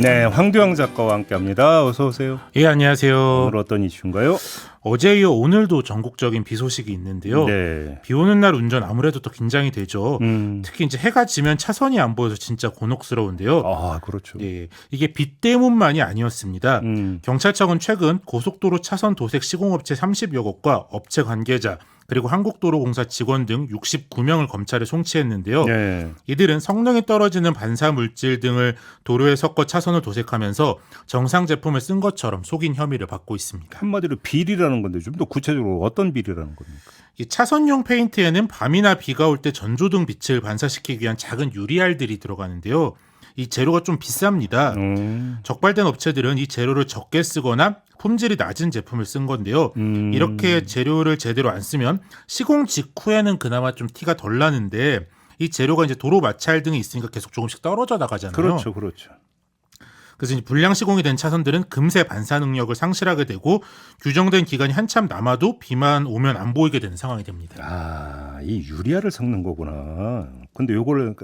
네, 황두영 작가와 함께합니다. 어서 오세요. 예, 안녕하세요. 오늘 어떤 이슈인가요? 어제 이어 오늘도 전국적인 비 소식이 있는데요. 네. 비 오는 날 운전 아무래도 더 긴장이 되죠. 음. 특히 이제 해가 지면 차선이 안 보여서 진짜 곤혹스러운데요. 아, 그렇죠. 예, 이게 비 때문만이 아니었습니다. 경찰청은 최근 고속도로 차선 도색 시공업체 30여 곳과 업체 관계자 그리고 한국도로공사 직원 등 69명을 검찰에 송치했는데요. 네. 이들은 성능이 떨어지는 반사 물질 등을 도로에 섞어 차선을 도색하면서 정상 제품을 쓴 것처럼 속인 혐의를 받고 있습니다. 한마디로 비리라는 건데 좀 더 구체적으로 어떤 비리라는 겁니까? 이 차선용 페인트에는 밤이나 비가 올 때 전조등 빛을 반사시키기 위한 작은 유리알들이 들어가는데요. 이 재료가 좀 비쌉니다. 적발된 업체들은 이 재료를 적게 쓰거나 품질이 낮은 제품을 쓴 건데요. 이렇게 재료를 제대로 안 쓰면 시공 직후에는 그나마 좀 티가 덜 나는데 이 재료가 이제 도로 마찰 등이 있으니까 계속 조금씩 떨어져 나가잖아요. 그렇죠, 그렇죠. 그래서 이제 불량 시공이 된 차선들은 금세 반사 능력을 상실하게 되고 규정된 기간이 한참 남아도 비만 오면 안 보이게 되는 상황이 됩니다. 아, 이 유리알을 섞는 거구나. 근데 요거를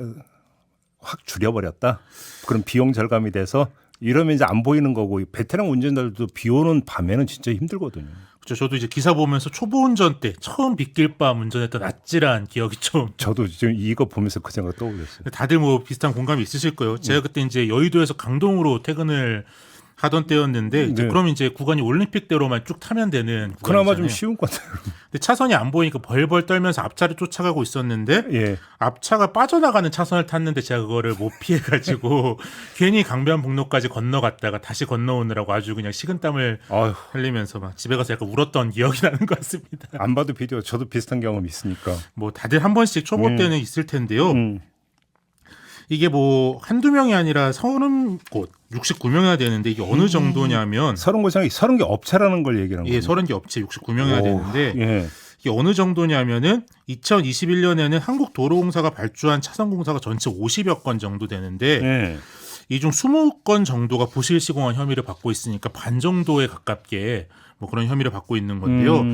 확 줄여버렸다. 그럼 비용 절감이 돼서 이러면 이제 안 보이는 거고 베테랑 운전자들도 비 오는 밤에는 진짜 힘들거든요. 그렇죠. 저도 이제 기사 보면서 초보 운전 때 처음 빗길 밤 운전했던 아찔한 기억이 좀. 저도 지금 이거 보면서 그 생각 떠올렸어요. 다들 뭐 비슷한 공감이 있으실 거예요. 제가 그때 이제 여의도에서 강동으로 퇴근을 하던 때였는데 이제 네. 그럼 이제 구간이 올림픽대로만 쭉 타면 되는 그나마 구간이잖아요. 좀 쉬운 것 같아요. 근데 차선이 안 보이니까 벌벌 떨면서 앞차를 쫓아가고 있었는데 예. 앞차가 빠져나가는 차선을 탔는데 제가 그거를 못 피해가지고 괜히 강변북로까지 건너갔다가 다시 건너오느라고 아주 그냥 식은땀을 아휴, 흘리면서 막 집에 가서 약간 울었던 기억이 나는 것 같습니다. 안 봐도 비디오 저도 비슷한 경험 있으니까. 뭐 다들 한 번씩 초보 때는 있을 텐데요. 이게 뭐 한두 명이 아니라 30곳, 69명이나 되는데 이게 어느 정도냐면 30개 업체라는 걸 얘기하는 거예요. 예, 30개 업체 69명이나 되는데 예. 이게 어느 정도냐면은 2021년에는 한국도로공사가 발주한 차선 공사가 전체 50여 건 정도 되는데 예. 이 중 20건 정도가 부실 시공한 혐의를 받고 있으니까 반 정도에 가깝게 뭐 그런 혐의를 받고 있는 건데요.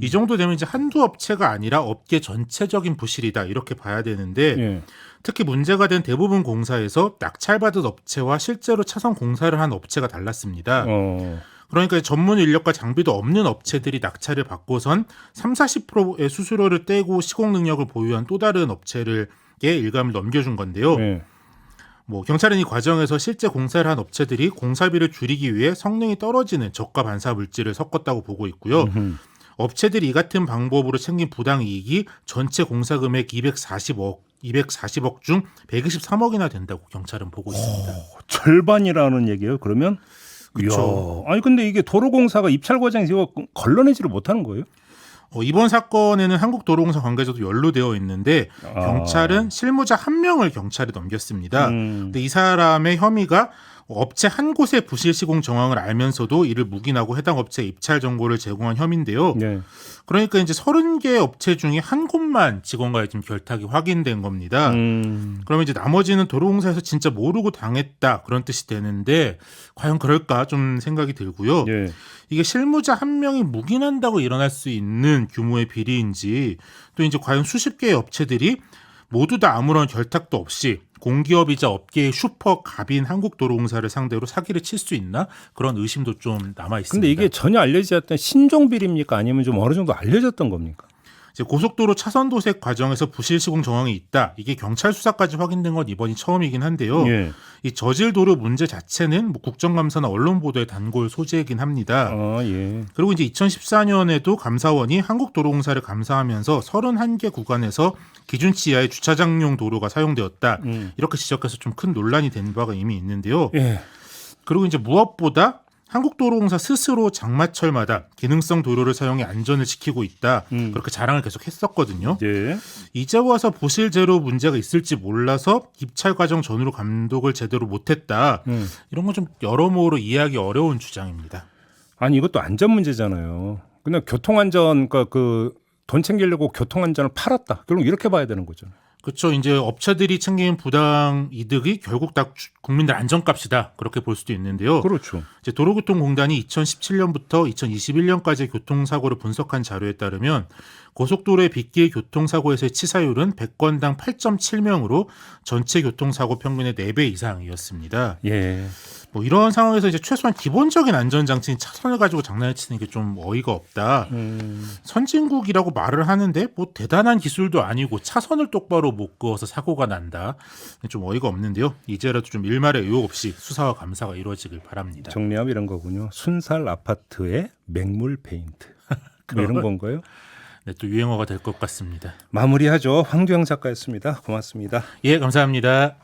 이 정도 되면 이제 한두 업체가 아니라 업계 전체적인 부실이다 이렇게 봐야 되는데 예. 특히 문제가 된 대부분 공사에서 낙찰받은 업체와 실제로 차선 공사를 한 업체가 달랐습니다. 그러니까 전문 인력과 장비도 없는 업체들이 낙찰을 받고선 30-40%의 수수료를 떼고 시공 능력을 보유한 또 다른 업체에게 일감을 넘겨준 건데요. 예. 뭐 경찰은 이 과정에서 실제 공사를 한 업체들이 공사비를 줄이기 위해 성능이 떨어지는 저가 반사 물질을 섞었다고 보고 있고요. 업체들이 이 같은 방법으로 챙긴 부당이익이 전체 공사 금액 240억 중 123억이나 된다고 경찰은 보고 있습니다. 절반이라는 얘기예요. 그러면 그렇죠. 아니 근데 이게 도로공사가 입찰 과정에서 걸러내지를 못하는 거예요? 이번 사건에는 한국도로공사 관계자도 연루되어 있는데 경찰은 실무자 한 명을 경찰에 넘겼습니다. 근데 이 사람의 혐의가 업체 한 곳의 부실 시공 정황을 알면서도 이를 묵인하고 해당 업체 입찰 정보를 제공한 혐의인데요. 네. 그러니까 이제 30개 업체 중에 한 곳만 직원과의 지금 결탁이 확인된 겁니다. 그러면 이제 나머지는 도로공사에서 진짜 모르고 당했다 그런 뜻이 되는데 과연 그럴까 좀 생각이 들고요. 예. 이게 실무자 한 명이 묵인한다고 일어날 수 있는 규모의 비리인지 또 이제 과연 수십 개의 업체들이 모두 다 아무런 결탁도 없이 공기업이자 업계의 슈퍼 갑인 한국도로공사를 상대로 사기를 칠 수 있나 그런 의심도 좀 남아 있습니다. 근데 이게 전혀 알려지지 않던 신종 비리입니까? 아니면 좀 어느 정도 알려졌던 겁니까? 이제 고속도로 차선 도색 과정에서 부실 시공 정황이 있다. 이게 경찰 수사까지 확인된 건 이번이 처음이긴 한데요. 예. 이 저질 도로 문제 자체는 뭐 국정감사나 언론 보도의 단골 소재이긴 합니다. 예. 그리고 이제 2014년에도 감사원이 한국도로공사를 감사하면서 31개 구간에서 기준치 이하의 주차장용 도로가 사용되었다. 이렇게 지적해서 좀 큰 논란이 된 바가 이미 있는데요. 예. 그리고 이제 무엇보다 한국도로공사 스스로 장마철마다 기능성 도로를 사용해 안전을 지키고 있다. 그렇게 자랑을 계속 했었거든요. 예. 이제 와서 부실 제로 문제가 있을지 몰라서 입찰 과정 전후로 감독을 제대로 못했다. 이런 건 좀 여러모로 이해하기 어려운 주장입니다. 아니 이것도 안전 문제잖아요. 그냥 교통안전 그러니까 그 돈 챙기려고 교통안전을 팔았다. 결국 이렇게 봐야 되는 거죠. 그렇죠. 이제 업체들이 챙기는 부당 이득이 결국 다 국민들 안전값이다. 그렇게 볼 수도 있는데요. 그렇죠. 이제 도로교통공단이 2017년부터 2021년까지 교통사고를 분석한 자료에 따르면 고속도로의 빗길 교통사고에서의 치사율은 100건당 8.7명으로 전체 교통사고 평균의 4배 이상이었습니다. 예. 뭐 이런 상황에서 이제 최소한 기본적인 안전장치인 차선을 가지고 장난을 치는 게 좀 어이가 없다. 선진국이라고 말을 하는데 뭐 대단한 기술도 아니고 차선을 똑바로 못 그어서 사고가 난다. 좀 어이가 없는데요. 이제라도 좀 일말의 의혹 없이 수사와 감사가 이루어지길 바랍니다. 정리하면 이런 거군요. 순살 아파트에 맹물 페인트. 뭐 이런 건가요? 네, 또 유행어가 될 것 같습니다. 마무리하죠. 황두영 작가였습니다. 고맙습니다. 예, 감사합니다.